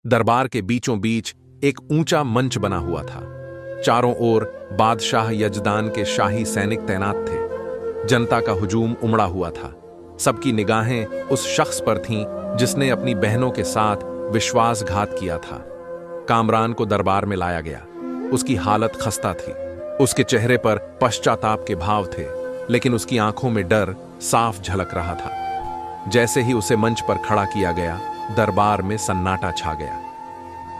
दरबार के बीचों बीच एक ऊंचा मंच बना हुआ था। चारों ओर बादशाह यजदान के शाही सैनिक तैनात थे। जनता का हुजूम उमड़ा हुआ था। सबकी निगाहें उस शख्स पर थीं जिसने अपनी बहनों के साथ विश्वासघात किया था। कामरान को दरबार में लाया गया। उसकी हालत खस्ता थी। उसके चेहरे पर पश्चाताप के भाव थे, लेकिन उसकी आंखों में डर साफ झलक रहा था। जैसे ही उसे मंच पर खड़ा किया गया, दरबार में सन्नाटा छा गया।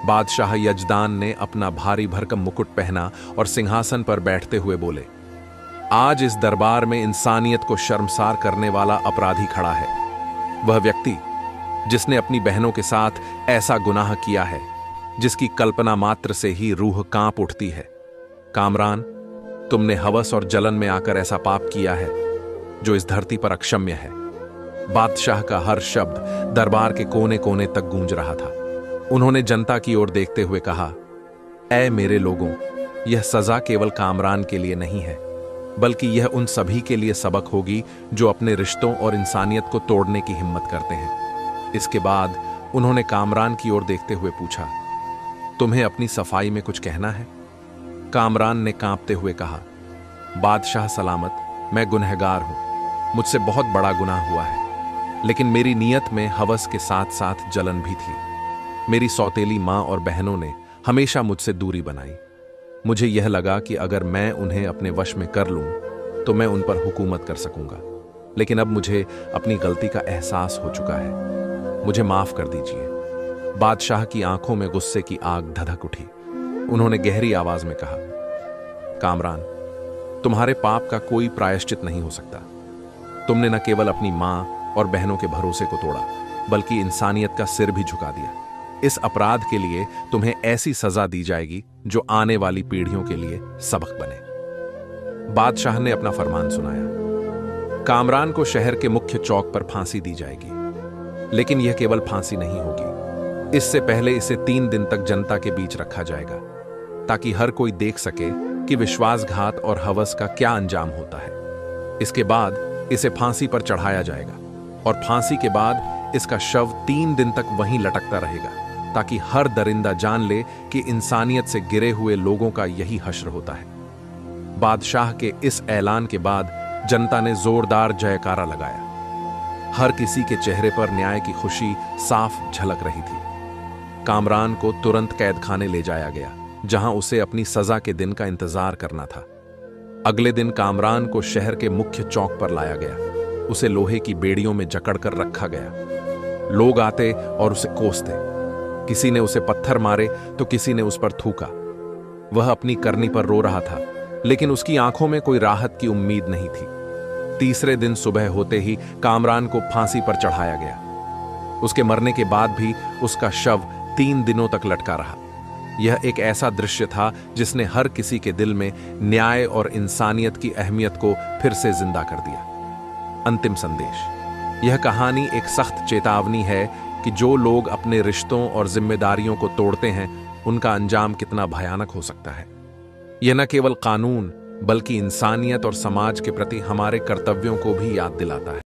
बादशाह यजदान ने अपना भारी भरकम मुकुट पहना और सिंहासन पर बैठते हुए बोले, आज इस दरबार में इंसानियत को शर्मसार करने वाला अपराधी खड़ा है। वह व्यक्ति जिसने अपनी बहनों के साथ ऐसा गुनाह किया है जिसकी कल्पना मात्र से ही रूह कांप उठती है। कामरान, तुमने हवस और जलन में आकर ऐसा पाप किया है जो इस धरती पर अक्षम्य है। बादशाह का हर शब्द दरबार के कोने कोने तक गूंज रहा था। उन्होंने जनता की ओर देखते हुए कहा, ऐ मेरे लोगों, यह सजा केवल कामरान के लिए नहीं है, बल्कि यह उन सभी के लिए सबक होगी जो अपने रिश्तों और इंसानियत को तोड़ने की हिम्मत करते हैं। इसके बाद उन्होंने कामरान की ओर देखते हुए पूछा, तुम्हें अपनी सफाई में कुछ कहना है? कामरान ने कांपते हुए कहा, बादशाह सलामत, मैं गुनहगार हूं। मुझसे बहुत बड़ा गुनाह हुआ है, लेकिन मेरी नीयत में हवस के साथ साथ जलन भी थी। मेरी सौतेली मां और बहनों ने हमेशा मुझसे दूरी बनाई। मुझे यह लगा कि अगर मैं उन्हें अपने वश में कर लूं तो मैं उन पर हुकूमत कर सकूंगा, लेकिन अब मुझे अपनी गलती का एहसास हो चुका है। मुझे माफ कर दीजिए। बादशाह की आंखों में गुस्से की आग धधक उठी। उन्होंने गहरी आवाज में कहा, कामरान, तुम्हारे पाप का कोई प्रायश्चित नहीं हो सकता। तुमने न केवल अपनी मां और बहनों के भरोसे को तोड़ा, बल्कि इंसानियत का सिर भी झुका दिया। इस अपराध के लिए तुम्हें ऐसी सजा दी जाएगी जो आने वाली पीढ़ियों के लिए सबक बने। बादशाह ने अपना फरमान सुनाया। कामरान को शहर के मुख्य चौक पर फांसी दी जाएगी, लेकिन यह केवल फांसी नहीं होगी। इससे पहले इसे 3 दिन तक जनता के बीच रखा जाएगा, ताकि हर कोई देख सके कि विश्वासघात और हवस का क्या अंजाम होता है। इसके बाद इसे फांसी पर चढ़ाया जाएगा और फांसी के बाद इसका शव 3 दिन तक वहीं लटकता रहेगा, ताकि हर दरिंदा जान ले कि इंसानियत से गिरे हुए लोगों का यही हश्र होता है। बादशाह के इस ऐलान के बाद जनता ने जोरदार जयकारा लगाया। हर किसी के चेहरे पर न्याय की खुशी साफ झलक रही थी। कामरान को तुरंत कैदखाने ले जाया गया, जहां उसे अपनी सजा के दिन का इंतजार करना था। अगले दिन कामरान को शहर के मुख्य चौक पर लाया गया। उसे लोहे की बेड़ियों में जकड़कर रखा गया। लोग आते और उसे कोसते। किसी ने उसे पत्थर मारे तो किसी ने उस पर थूका। वह अपनी करनी पर रो रहा था, लेकिन उसकी आंखों में कोई राहत की उम्मीद नहीं थी। तीसरे दिन सुबह होते ही कामरान को फांसी पर चढ़ाया गया। उसके मरने के बाद भी उसका शव 3 दिनों तक लटका रहा। यह एक ऐसा दृश्य था जिसने हर किसी के दिल में न्याय और इंसानियत की अहमियत को फिर से जिंदा कर दिया। अंतिम संदेश। यह कहानी एक सख्त चेतावनी है कि जो लोग अपने रिश्तों और जिम्मेदारियों को तोड़ते हैं, उनका अंजाम कितना भयानक हो सकता है। यह न केवल कानून, बल्कि इंसानियत और समाज के प्रति हमारे कर्तव्यों को भी याद दिलाता है।